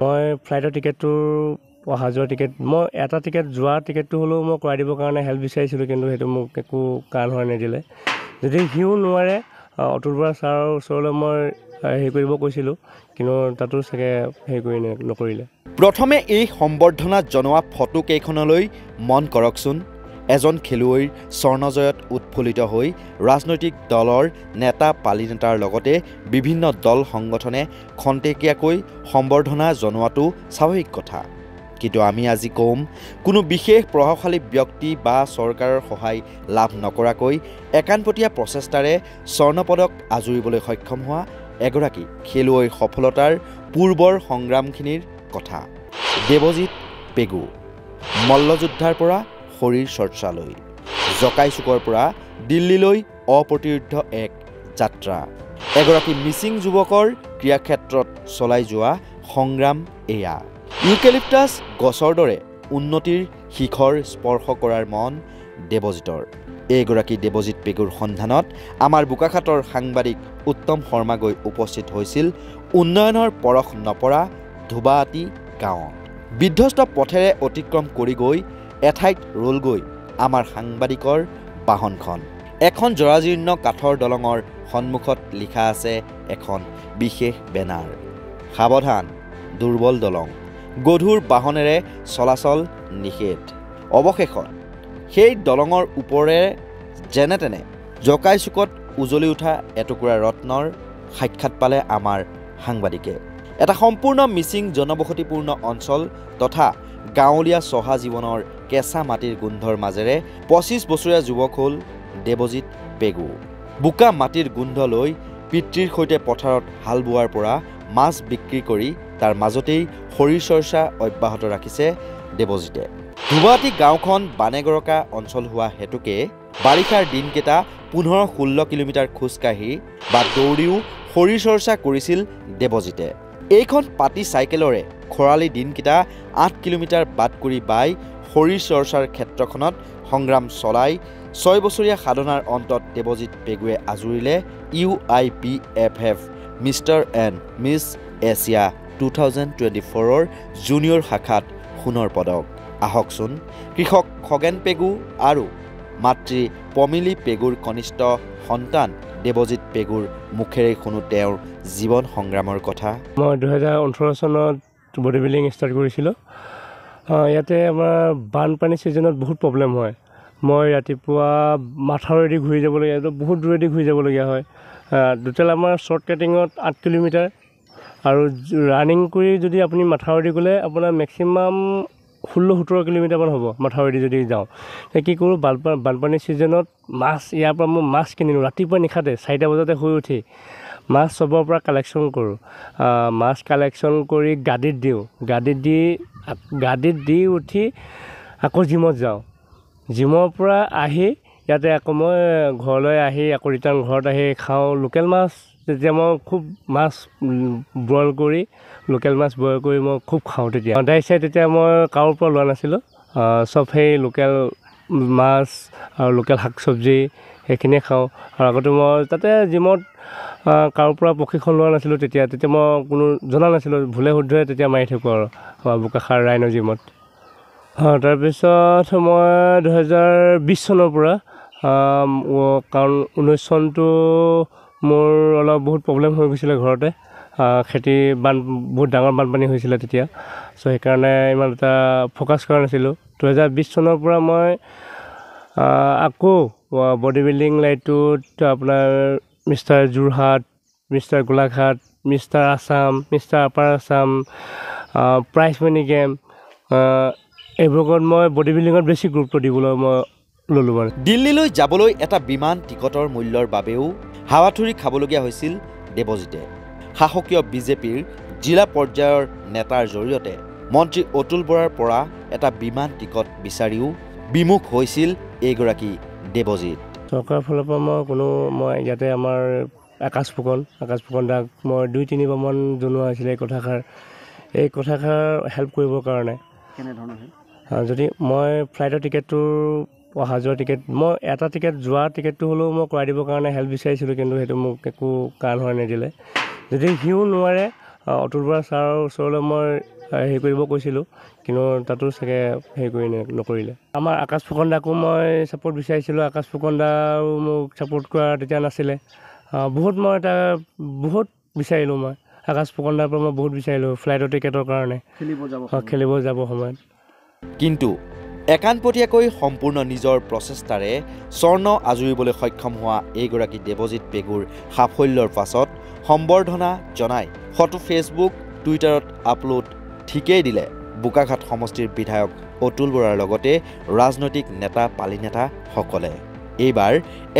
মই ফ্লাইটৰ টিকেটটোৰ অহা যোৱাৰ টিকেট মই এটা টিকেট যোৱা টিকেটটো হ'লেও মই কৰাই দিবৰ কাৰণে হেল্প বিচাৰিছিলোঁ, কিন্তু সেইটো মোক একো কাৰণ হৈ নিদিলে। যদি সিও নোৱাৰে অতুল বৰা ছাৰৰ ওচৰলৈ মই হেৰি কৰিব কৈছিলোঁ, কিন্তু তাতো চাগে হেৰি কৰি নকৰিলে। প্ৰথমে এই সম্বৰ্ধনা জনোৱা ফটো কেইখনলৈ মন কৰকচোন। এজন খেলুৱৈৰ স্বৰ্ণজয়ত উৎফুল্লিত হৈ ৰাজনৈতিক দলৰ নেতা পালি নেতাৰ লগতে বিভিন্ন দল সংগঠনে খন্তেকীয়াকৈ সম্বৰ্ধনা জনোৱাটো স্বাভাৱিক কথা। কিন্তু আমি আজি কম, কোনো বিশেষ প্ৰভাৱশালী ব্যক্তি বা চৰকাৰৰ সহায় লাভ নকৰাকৈ একানপতীয়া প্ৰচেষ্টাৰে স্বৰ্ণপদক আজুৰিবলৈ সক্ষম হোৱা এগৰাকী খেলুৱৈৰ সফলতাৰ পূৰ্বৰ সংগ্ৰামখিনিৰ কথা। দেৱজিৎ পেগু মল্লযোদ্ধাৰ পৰা শৰীৰ চৰ্চালৈ, জকাই চুকৰ পৰা দিল্লীলৈ অপ্ৰতিৰোধ্য এক যাত্ৰা। এগৰাকী মিচিং যুৱকৰ ক্ৰীড়াক্ষেত্ৰত চলাই যোৱা সংগ্ৰাম এয়া। ইউকেলিপ্টাছ গছৰ দৰে উন্নতিৰ শিখৰ স্পৰ্শ কৰাৰ মন দেৱজিতৰ। এইগৰাকী দেৱজিৎ পেগুৰ সন্ধানত আমাৰ বোকাখাতৰ সাংবাদিক উত্তম শৰ্মা গৈ উপস্থিত হৈছিল উন্নয়নৰ পৰশ নপৰা ধুবাআটি গাঁৱত। বিধ্বস্ত পথেৰে অতিক্ৰম কৰি গৈ এঠাইত ৰলগৈ আমাৰ সাংবাদিকৰ বাহনখন। এখন জৰাজীৰ্ণ কাঠৰ দলঙৰ সন্মুখত লিখা আছে এখন বিশেষ বেনাৰ, সাৱধান দুৰ্বল দলং, গধুৰ বাহনেৰে চলাচল নিষেধ। অৱশেষত সেই দলঙৰ ওপৰেৰে যেনে তেনে জকাই চুকত উজলি উঠা এটুকুৰা ৰত্নৰ সাক্ষাৎ পালে আমাৰ সাংবাদিকে। এটা সম্পূৰ্ণ মিচিং জনবসতিপূৰ্ণ অঞ্চল তথা গাঁৱলীয়া চহা জীৱনৰ কেঁচা মাটিৰ গোন্ধৰ মাজেৰে ২৫ বছৰীয়া যুৱক হ'ল দেৱজিৎ পেগু। বোকা মাটিৰ গোন্ধ লৈ পিতৃৰ সৈতে পথাৰত হাল বোৱাৰ পৰা মাছ বিক্ৰী কৰি তাৰ মাজতেই শৰীৰ চৰ্চা অব্যাহত ৰাখিছে দেৱজিতে। ধুবাআটি গাঁওখন বানেগৰকা অঞ্চল হোৱা হেতুকে বাৰিষাৰ দিনকেইটা ১৫-১৬ কিলোমিটাৰ খোজকাঢ়ি বা দৌৰিও শৰীৰ চৰ্চা কৰিছিল দেৱজিতে। এইখন পাতি চাইকেলৰে খৰালি দিনকেইটা ৮ কিলোমিটাৰ বাট কৰি বাই শৰীৰ চৰ্চাৰ ক্ষেত্ৰখনত সংগ্ৰাম চলাই ৬ বছৰীয়া সাধনাৰ অন্তত দেৱজিৎ পেগুৱে আজুৰিলে UIPFF mister and miss Asia 2024ৰ জুনিয়ৰ শাখাত সোণৰ পদক। আহকচোন কৃষক খগেন পেগু আৰু মাতৃ পমিলি পেগুৰ কনিষ্ঠ সন্তান দেৱজিৎ পেগুৰ মুখেৰে শুনো তেওঁৰ জীৱন সংগ্ৰামৰ কথা। মই 2018 চনত বডি বিল্ডিং ষ্টাৰ্ট কৰিছিলোঁ। ইয়াতে আমাৰ বানপানী ছিজনত বহুত প্ৰব্লেম হয়। মই ৰাতিপুৱা মাথাউৰেদি ঘূৰি যাবলগীয়া, বহুত দূৰেদি ঘূৰি যাবলগীয়া হয়। টোটেল আমাৰ শ্বৰ্ট কাটিঙত 8 কিলোমিটাৰ আৰু ৰানিং কৰি যদি আপুনি মাথাউৰেদি গ'লে আপোনাৰ মেক্সিমাম 16-17 কিলোমিটাৰমান হ'ব মাথাউৰেদি যদি যাওঁ। কি কৰোঁ, বানপানী ছিজনত মাছ ইয়াৰ পৰা মই মাছ কিনিলোঁ ৰাতিপুৱা নিশাতে 4টা বজাতে শুই উঠি মাছ চবৰ পৰা কালেকশ্যন কৰোঁ। মাছ কালেকশ্যন কৰি গাড়ীত দিওঁ, গাড়ীত দি উঠি আকৌ জিমত যাওঁ। জিমৰ পৰা আহি ইয়াতে আকৌ মই ঘৰলৈ আহি আকৌ ৰিটাৰ্ণ ঘৰত আহি খাওঁ লোকেল মাছ। তেতিয়া মই খুব মাছ বইল কৰি মই খুব খাওঁ। তেতিয়া সদায় চাই তেতিয়া মই কাৰো পৰা লোৱা নাছিলোঁ, চব সেই লোকেল মাছ আৰু লোকেল শাক চব্জি সেইখিনিয়ে খাওঁ। আৰু আগতে মই তাতে জিমত কাৰো পৰা প্ৰশিক্ষণ লোৱা নাছিলোঁ। তেতিয়া মই কোনো জনা নাছিলোঁ, ভুলে শুদ্ধৰে তেতিয়া মাৰি থাকোঁ আৰু বোকাখাৰ ৰাইন' জিমত। তাৰপিছত মই 2020 চনৰ পৰা কাৰণ 19 চনটো মোৰ বহুত প্ৰব্লেম হৈ গৈছিলে ঘৰতে। খেতি বহুত ডাঙৰ বানপানী হৈছিলে তেতিয়া, চ' সেইকাৰণে ইমান এটা ফ'কাছ কৰা নাছিলোঁ। 2020 চনৰ পৰা মই আকৌ বডি বিল্ডিং লাইটটোত আপোনাৰ mister Jorhat, mister Golaghat, mister Assam, mister upper Assam, prize money game এইবোৰত মই বডি বিল্ডিঙত বেছি গুৰুত্ব দিবলৈ মই ল'লোঁ। মানে দিল্লীলৈ যাবলৈ এটা বিমান টিকটৰ মূল্যৰ বাবেও হাৱাথুৰি খাবলগীয়া হৈছিল দেৱজিতে। শাসকীয় বিজেপিৰ জিলা পৰ্যায়ৰ নেতাৰ জৰিয়তে মন্ত্ৰী অতুল বৰাৰ পৰা এটা বিমান টিকট বিচাৰিও বিমুখ হৈছিল এইগৰাকী দেৱজিৎ। চৰকাৰৰ ফালৰ পৰা মই ইয়াতে আমাৰ আকাশ ফুকন দাক মই 2-3 বাৰমান জনোৱা হৈছিলে এই কথাষাৰ হেল্প কৰিবৰ কাৰণে। যদি মই ফ্লাইটৰ টিকেটটোৰ অহা যোৱাৰ টিকেট মই এটা টিকেট যোৱা টিকেটটো হ'লেও মই কৰাই দিবৰ কাৰণে হেল্প বিচাৰিছিলোঁ, কিন্তু সেইটো মোক একো কাৰণ হৈ নিদিলে। যদি সিও নোৱাৰে অতুল বৰা ছাৰৰ ওচৰলৈ মই হেৰি কৰিব কৈছিলোঁ, কিন্তু তাতো চাগে হেৰি কৰি নকৰিলে। আমাৰ আকাশ ফুকন দাকো মই ছাপোৰ্ট বিচাৰিছিলোঁ, আকাশ ফুকন দাও মোক ছাপোৰ্ট কৰা তেতিয়া নাছিলে। বহুত বিচাৰিলোঁ মই আকাশ ফুকন দাৰ পৰা মই বহুত বিচাৰিলোঁ ফ্লাইটৰ টিকেটৰ কাৰণে খেলিব যাব সময়ত। কিন্তু একানপতীয়াকৈ সম্পূৰ্ণ নিজৰ প্ৰচেষ্টাৰে স্বৰ্ণ আজুৰিবলৈ সক্ষম হোৱা এইগৰাকী দেৱজিৎ পেগুৰ সাফল্যৰ পাছত সম্বৰ্ধনা জনাই ফটো ফেচবুক টুইটাৰত আপলোড ঠিকেই দিলে বোকাখাট সমষ্টিৰ বিধায়ক অতুল বৰাৰ লগতে ৰাজনৈতিক নেতা পালি নেতাসকলে। এইবাৰ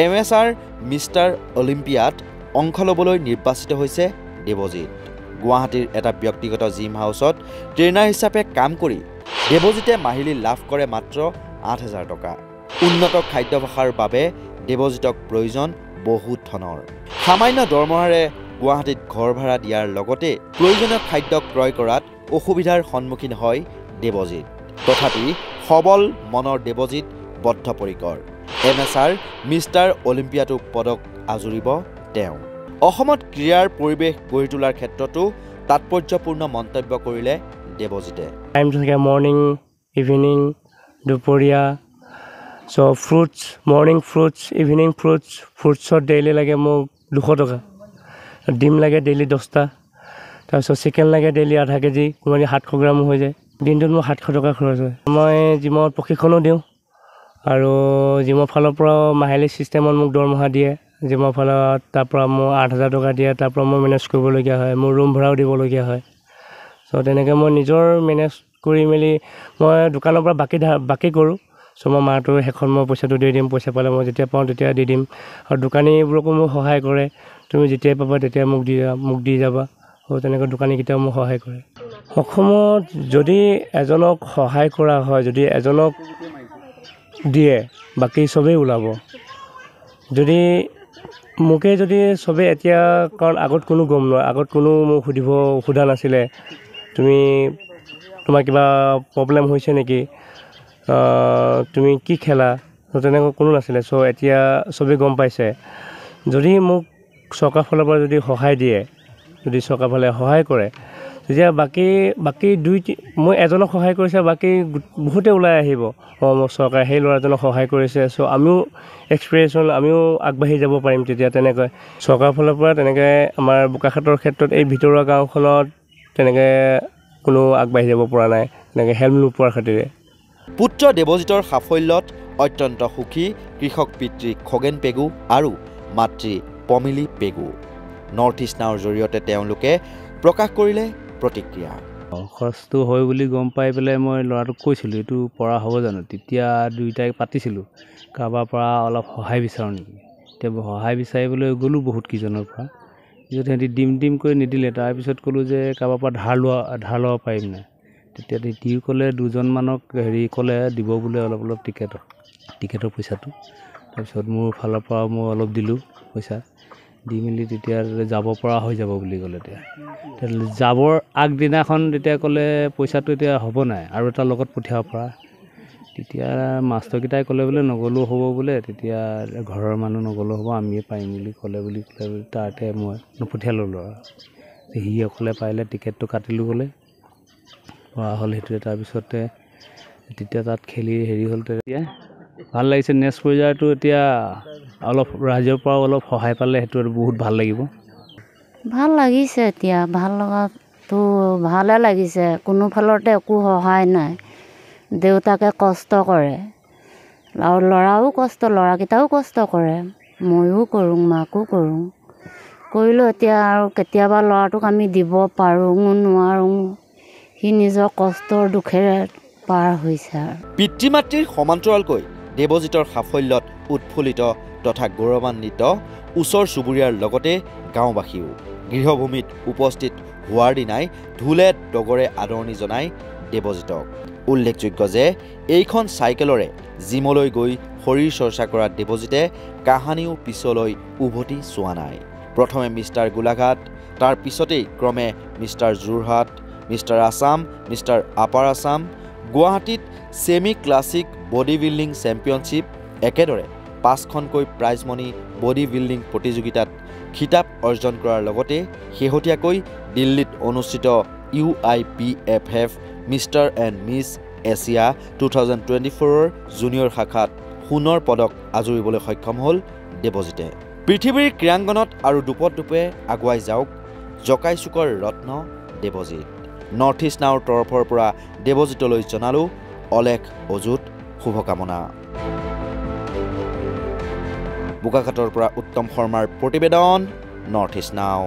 MSR মিষ্টাৰ অলিম্পিয়াত অংশ ল'বলৈ নিৰ্বাচিত হৈছে দেৱজিৎ। গুৱাহাটীৰ এটা ব্যক্তিগত জিম হাউচত ট্ৰেইনাৰ হিচাপে কাম কৰি দেৱজিতে মাহিলী লাভ কৰে মাত্ৰ 8,000 টকা। উন্নত খাদ্যাভ্যাসৰ বাবে দেৱজিতক প্ৰয়োজন বহুত ধনৰ। সামান্য দৰমহাৰে গুৱাহাটীত ঘৰ ভাড়া দিয়াৰ লগতে প্ৰয়োজনীয় খাদ্য ক্ৰয় কৰাত অসুবিধাৰ সন্মুখীন হয় দেৱজিৎ। তথাপি সবল মনৰ দেৱজিৎ বদ্ধপৰিকৰ। MSR মিষ্টাৰ অলিম্পিয়াটো পদক আজুৰিব তেওঁ। অসমত ক্ৰীড়াৰ পৰিৱেশ গঢ়ি তোলাৰ ক্ষেত্ৰতো তাৎপৰ্যপূৰ্ণ মন্তব্য কৰিলে দেৱজিতে। টাইম থাকে মৰ্ণিং, ইভিনিং, দুপৰীয়া। Fruits, morning fruits, evening fruits. ফ্ৰুটছত ডেইলি লাগে মোক 200 টকা। ডিম লাগে ডেইলি 10টা। তাৰপিছত চিকেন লাগে ডেইলি আধা কেজি, কোনোবা 700 গ্ৰামো হৈ যায়। দিনটোত মোৰ 700 টকা খৰচ হয়। মই জিমত প্ৰশিক্ষণো দিওঁ আৰু জিমৰ ফালৰ পৰাও মাহিলী ছিষ্টেমত মোক দৰমহা দিয়ে। জিমৰ ফালত তাৰপৰা মোৰ 8,000 টকা দিয়ে, তাৰপৰা মই মেনেজ কৰিবলগীয়া হয়, মোৰ ৰুম ভাড়াও দিবলগীয়া হয়। তেনেকৈ মই নিজৰ মেনেজ কৰি মেলি মই দোকানৰ পৰা বাকী কৰোঁ। মই মাহটোৰ শেষত মই পইচাটো দি দিম, পইচা পালে মই যেতিয়া পাওঁ তেতিয়া দি দিম। আৰু দোকানীবোৰকো মোক সহায় কৰে, তুমি যেতিয়াই পাবা তেতিয়া মোক দি যাবা। তেনেকৈ দোকানীকেইটাও মোক সহায় কৰে। অসমত যদি এজনক সহায় কৰা হয়, যদি এজনক দিয়ে বাকী চবেই ওলাব। যদি মোকেই যদি চবেই এতিয়া, কাৰণ আগত কোনো গম নোৱাৰে, আগত কোনো মোক সোধা নাছিলে তোমাৰ কিবা প্ৰব্লেম হৈছে নেকি, তুমি কি খেলা, তেনেকৈ কোনো নাছিলে। এতিয়া চবেই গম পাইছে। যদি মোক চৰকাৰ ফালৰ পৰা যদি সহায় দিয়ে, যদি চৰকাৰ ফালে সহায় কৰে, তেতিয়া বাকী মই এজনক সহায় কৰিছে, বাকী বহুতে ওলাই আহিব। মোক চৰকাৰে সেই ল'ৰাজনক সহায় কৰিছে, আমিও এক্সপিৰিয়েঞ্চ হ'ল, আমিও আগবাঢ়ি যাব পাৰিম তেতিয়া। তেনেকৈ চৰকাৰৰ ফালৰ পৰা তেনেকৈ আমাৰ বোকাখাটৰ ক্ষেত্ৰত এই ভিতৰুৱা গাঁওখনত তেনেকৈ কোনো আগবাঢ়ি যাব পৰা নাই, তেনেকৈ হেল্প নোপোৱাৰ খাতিৰে। পুত্ৰ দেৱজিতৰ সাফল্যত অত্যন্ত সুখী কৃষক পিতৃ খগেন পেগু আৰু মাতৃ পমিলি পেগু। নৰ্থ ইষ্ট নাওৰ জৰিয়তে তেওঁলোকে প্ৰকাশ কৰিলে প্ৰতিক্ৰিয়া। খৰচটো হয় বুলি গম পাই পেলাই মই ল'ৰাটোক কৈছিলোঁ এইটো পৰা হ'ব জানো। তেতিয়া দুয়োটাই পাতিছিলোঁ কাৰোবাৰ পৰা অলপ সহায় বিচাৰোঁ নেকি। এতিয়া সহায় বিচাৰিবলৈ গ'লোঁ বহুত কেইজনৰ পৰা, পিছত সিহঁতি দিম কৰি নিদিলে। তাৰপিছত ক'লোঁ যে কাৰোবাৰ পৰা ধাৰ ল'ব পাৰিম নাই। তেতিয়া তিও ক'লে 2জনমানক ক'লে দিব বোলে অলপ টিকেটৰ পইচাটো। তাৰপিছত মোৰ ফালৰ পৰা মই অলপ দিলোঁ পইচা, দি মেলি তেতিয়া যাব পৰা হৈ যাব বুলি ক'লে। তেতিয়া যাবৰ আগদিনাখন তেতিয়া ক'লে পইচাটো এতিয়া হ'ব নাই, আৰু এটা লগত পঠিয়াব পৰা। তেতিয়া মাষ্টৰকেইটাই ক'লে বোলে নগ'লেও হ'ব বোলে, তেতিয়া ঘৰৰ মানুহ নগ'লেও হ'ব, আমিয়ে পাৰিম বুলি ক'লে তাতে মই নপঠিয়ালোঁ ল'ৰা। সি অকলে পাৰিলে টিকেটটো কাটিলোঁ বোলে, পৰা হ'ল সেইটোৱে। তাৰপিছতে তেতিয়া তাত খেলি হ'ল। তেতিয়া ভাল লাগিছে। নেক্সট পৰ্যায়টো এতিয়া অলপ ৰাইজৰ পৰাও অলপ সহায় পালে সেইটো বহুত ভাল লাগিব। ভাল লাগিছে, এতিয়া ভাল লগাটো ভালে লাগিছে। কোনো ফালতে একো সহায় নাই। দেউতাকে কষ্ট কৰে আৰু ল'ৰাকেইটাও কষ্ট কৰে, ময়ো কৰোঁ, মাকো কৰোঁ। কৰিলোঁ এতিয়া আৰু কেতিয়াবা ল'ৰাটোক আমি দিব পাৰোঁ নোৱাৰোঁ, সি নিজৰ কষ্টৰ দুখেৰে পাৰ হৈছে। পিতৃ মাতৃৰ সমান্তৰালকৈ দেৱজিতৰ সাফল্যত উৎফুল্লিত তথা গৌৰৱান্বিত ওচৰ চুবুৰীয়াৰ লগতে গাঁওবাসীও। গৃহভূমিত উপস্থিত হোৱাৰ দিনাই ঢোলে ডগৰে আদৰণি জনাই দেৱজিতক। উল্লেখযোগ্য যে এইখন চাইকেলৰে জিমলৈ গৈ শৰীৰ চৰ্চা কৰা দেৱজিতে কাহানিও পিছলৈ উভতি চোৱা নাই। প্ৰথমে মিষ্টাৰ গোলাঘাট, তাৰ পিছতেই ক্ৰমে mister Jorhat, mister Assam, mister upper Assam, গুৱাহাটীত semi classic body building championship, একেদৰে 5খনকৈ প্ৰাইজমণি বডি বিল্ডিং প্ৰতিযোগিতাত খিতাপ অৰ্জন কৰাৰ লগতে শেহতীয়াকৈ দিল্লীত অনুষ্ঠিত UIPFF mister and miss Asia 2024ৰ জুনিয়ৰ শাখাত সোণৰ পদক আজুৰিবলৈ সক্ষম হ'ল দেৱজিতে। পৃথিৱীৰ ক্ৰীড়াংগনত আৰু দুপে আগুৱাই যাওক জকাই চুকৰ ৰত্ন দেৱজিত। নৰ্থ ইষ্ট নাওৰ তৰফৰ পৰা দেৱজিতলৈ জনালোঁ অলেখ অযুত শুভকামনা। বোকাখাটৰ পৰা উত্তম শৰ্মাৰ প্ৰতিবেদন, নৰ্থ ইষ্ট নাও।